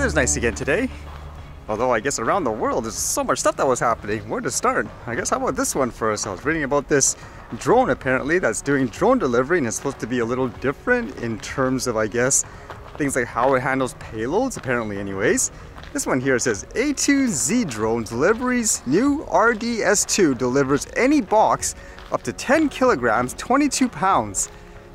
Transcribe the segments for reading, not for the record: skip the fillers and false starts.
weather's nice again today. Although I guess around the world there's so much stuff that was happening. Where to start? I guess how about this one first? I was reading about this drone apparently that's doing drone delivery, and it's supposed to be a little different in terms of, I guess, things like how it handles payloads, apparently anyways. This one here says A2Z Drone deliveries new RDS2 delivers any box up to 10 kilograms, 22 pounds.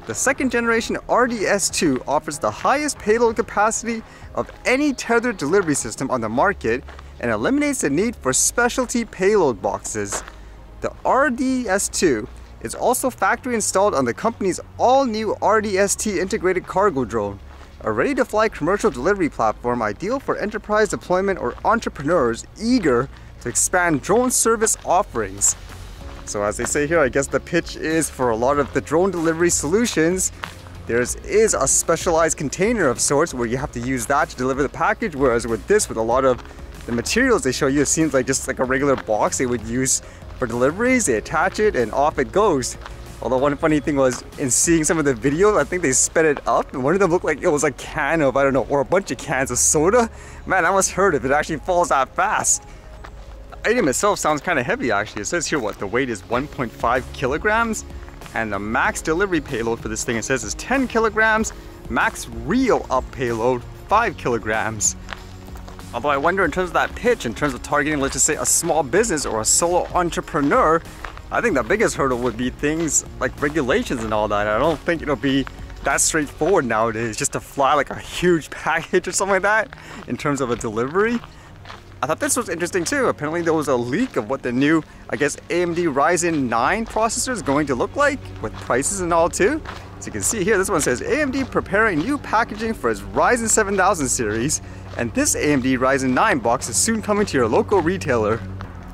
The second generation RDS2 offers the highest payload capacity of any tethered delivery system on the market and eliminates the need for specialty payload boxes. The RDS2 is also factory installed on the company's all-new RDS2 integrated cargo drone, a ready-to-fly commercial delivery platform ideal for enterprise deployment or entrepreneurs eager to expand drone service offerings. So as they say here, I guess the pitch is for a lot of the drone delivery solutions, there is a specialized container of sorts where you have to use that to deliver the package, whereas with this, with a lot of the materials they show you, it seems like just like a regular box they would use for deliveries. They attach it and off it goes. Although one funny thing was, in seeing some of the videos, I think they sped it up and one of them looked like it was a can of, I don't know, or a bunch of cans of soda. Man, I must hurt if it actually falls that fast. The item itself sounds kind of heavy actually. It says here what the weight is 1.5 kilograms and the max delivery payload for this thing, it says, is 10 kilograms, max reel up payload 5 kilograms. Although I wonder in terms of that pitch, in terms of targeting, let's just say a small business or a solo entrepreneur, I think the biggest hurdle would be things like regulations and all that. I don't think it'll be that straightforward nowadays just to fly like a huge package or something like that in terms of a delivery. I thought this was interesting too. Apparently there was a leak of what the new, I guess, AMD Ryzen 9 processor is going to look like with prices and all too. So you can see here, this one says AMD preparing new packaging for its Ryzen 7000 series, and this AMD Ryzen 9 box is soon coming to your local retailer.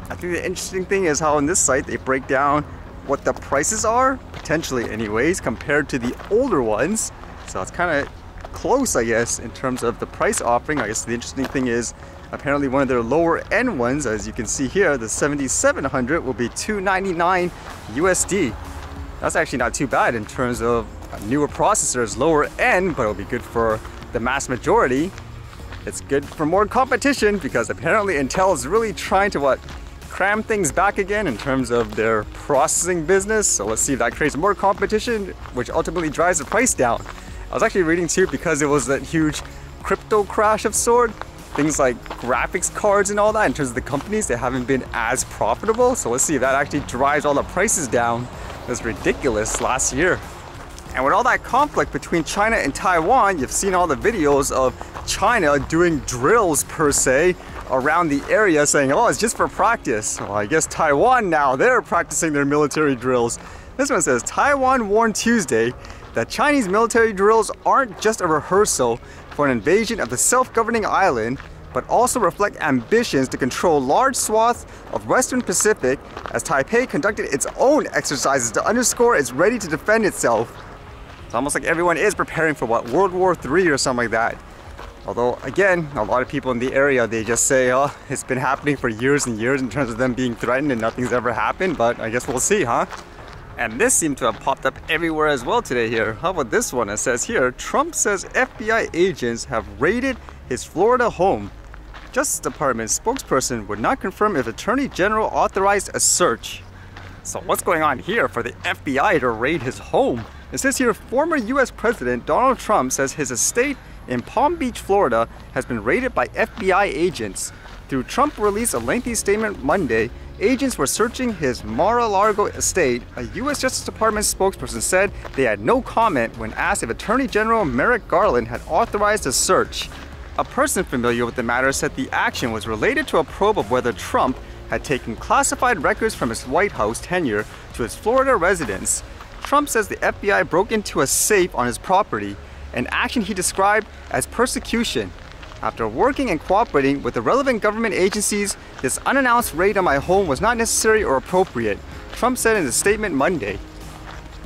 I think the interesting thing is how on this site they break down what the prices are, potentially anyways, compared to the older ones. So it's kind of close, I guess, in terms of the price offering. I guess the interesting thing is apparently one of their lower end ones, as you can see here, the 7700 will be $299 USD. That's actually not too bad in terms of newer processors, lower end, but it'll be good for the mass majority. It's good for more competition because apparently Intel is really trying to cram things back again in terms of their processing business. So let's see if that creates more competition, which ultimately drives the price down. I was actually reading too, because it was that huge crypto crash of sort, things like graphics cards and all that, in terms of the companies, they haven't been as profitable. So let's see if that actually drives all the prices down. It was ridiculous last year. And with all that conflict between China and Taiwan, you've seen all the videos of China doing drills per se around the area, saying, oh, it's just for practice. Well, I guess Taiwan now, they're practicing their military drills. This one says, Taiwan warned Tuesday that Chinese military drills aren't just a rehearsal for an invasion of the self-governing island, but also reflect ambitions to control large swaths of Western Pacific, as Taipei conducted its own exercises to underscore it's ready to defend itself. It's almost like everyone is preparing for what, World War III or something like that. Although, again, a lot of people in the area, they just say, oh, it's been happening for years and years in terms of them being threatened and nothing's ever happened, but I guess we'll see, huh? And this seemed to have popped up everywhere as well today here. How about this one? It says here, Trump says FBI agents have raided his Florida home. Justice Department spokesperson would not confirm if Attorney General authorized a search. So what's going on here for the FBI to raid his home? It says here, former US President Donald Trump says his estate in Palm Beach, Florida has been raided by FBI agents. Through Trump released a lengthy statement Monday, agents were searching his Mar-a-Lago estate. A US Justice Department spokesperson said they had no comment when asked if Attorney General Merrick Garland had authorized a search. A person familiar with the matter said the action was related to a probe of whether Trump had taken classified records from his White House tenure to his Florida residence. Trump says the FBI broke into a safe on his property, an action he described as persecution. After working and cooperating with the relevant government agencies, this unannounced raid on my home was not necessary or appropriate, Trump said in a statement Monday.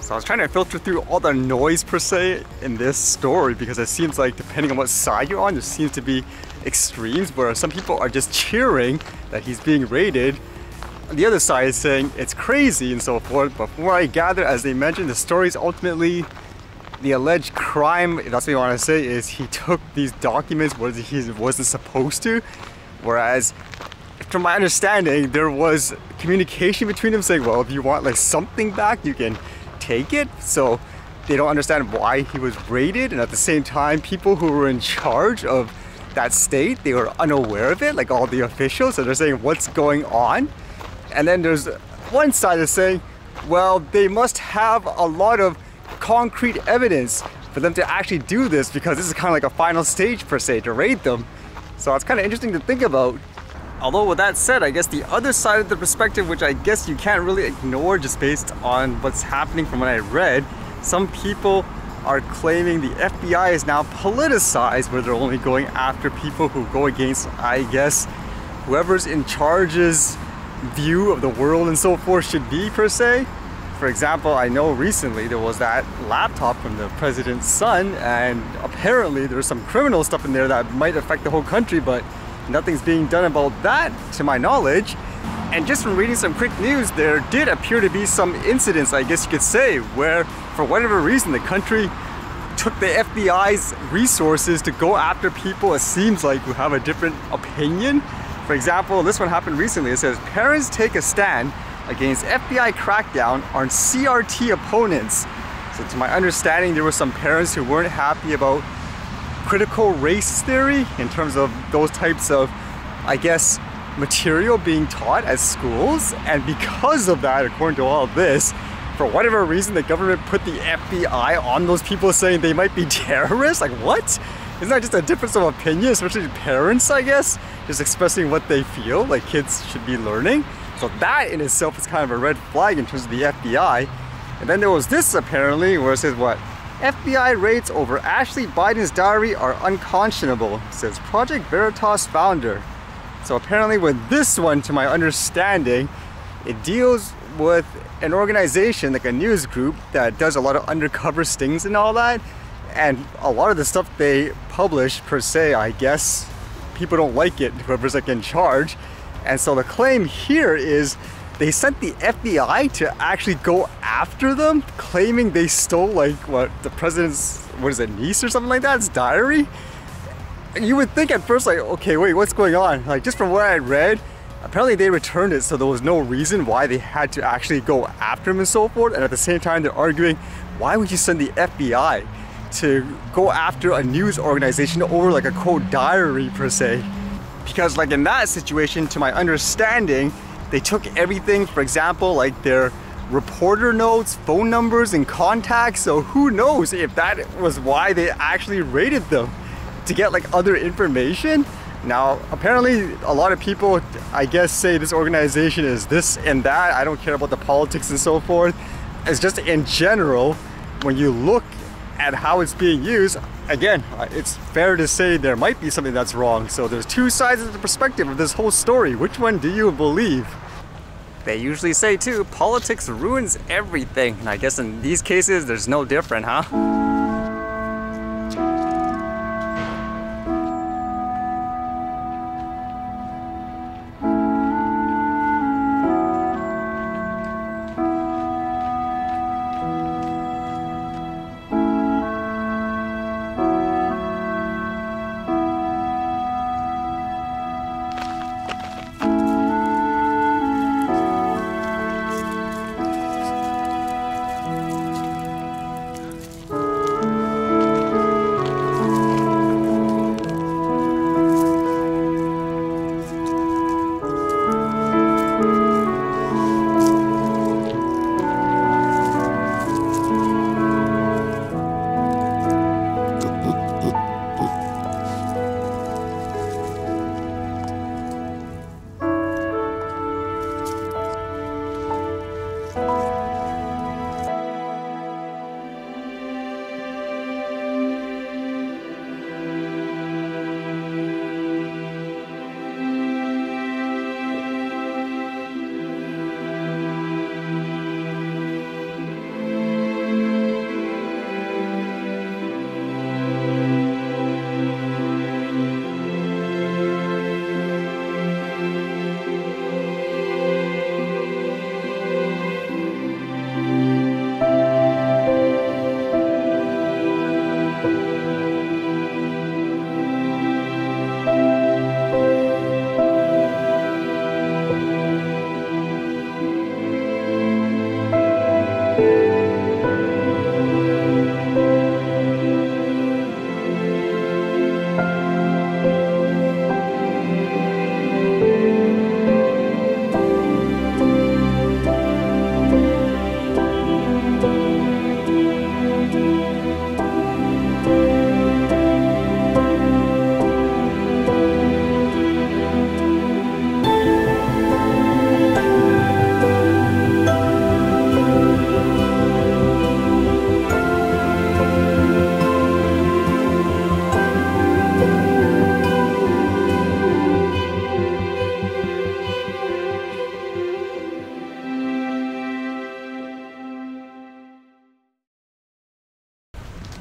So I was trying to filter through all the noise per se in this story, because it seems like depending on what side you're on, there seems to be extremes where some people are just cheering that he's being raided. The other side is saying it's crazy and so forth, but from what I gather, as they mentioned, the story is ultimately the alleged crime, if that's what you want to say, is he took these documents where he wasn't supposed to. Whereas, from my understanding, there was communication between them saying, well, if you want like something back, you can take it. So they don't understand why he was raided, and at the same time, people who were in charge of that state, they were unaware of it, like all the officials. So they're saying, what's going on? And then there's one side that's saying, well, they must have a lot of concrete evidence for them to actually do this, because this is kind of like a final stage per se to raid them. So it's kind of interesting to think about. Although with that said, I guess the other side of the perspective, which I guess you can't really ignore just based on what's happening from what I read, some people are claiming the FBI is now politicized, where they're only going after people who go against, I guess, whoever's in charge's view of the world and so forth should be per se. For example, I know recently there was that laptop from the president's son, and apparently there's some criminal stuff in there that might affect the whole country, but nothing's being done about that to my knowledge. And just from reading some quick news, there did appear to be some incidents, I guess you could say, where for whatever reason the country took the FBI's resources to go after people, it seems like, who have a different opinion. For example, this one happened recently. It says, parents take a stand against FBI crackdown on CRT opponents. So to my understanding, there were some parents who weren't happy about critical race theory in terms of those types of, I guess, material being taught at schools. And because of that, according to all this, for whatever reason, the government put the FBI on those people, saying they might be terrorists. Like, what? Isn't that just a difference of opinion, especially parents, I guess, just expressing what they feel like kids should be learning? So that in itself is kind of a red flag in terms of the FBI. And then there was this apparently where it says what? FBI raids over Ashley Biden's diary are unconscionable, says Project Veritas founder. So apparently with this one, to my understanding, it deals with an organization, like a news group, that does a lot of undercover stings and all that. And a lot of the stuff they publish per se, I guess, people don't like it, whoever's like in charge. And so the claim here is they sent the FBI to actually go after them, claiming they stole like what, the president's, what is it, niece or something like that, his diary. And you would think at first like, okay, wait, what's going on? Like, just from what I read, apparently they returned it, so there was no reason why they had to actually go after him and so forth. And at the same time, they're arguing, why would you send the FBI to go after a news organization over like a quote diary per se? Because like in that situation, to my understanding, they took everything, for example, like their reporter notes, phone numbers, and contacts. So who knows if that was why they actually raided them, to get like other information. Now, apparently a lot of people, I guess, say this organization is this and that. I don't care about the politics and so forth. It's just in general, when you look at how it's being used, again, it's fair to say there might be something that's wrong. So there's two sides of the perspective of this whole story. Which one do you believe? They usually say too, politics ruins everything. And I guess in these cases, there's no different, huh?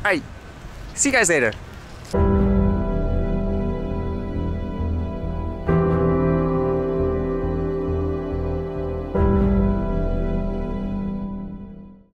Alright, see you guys later.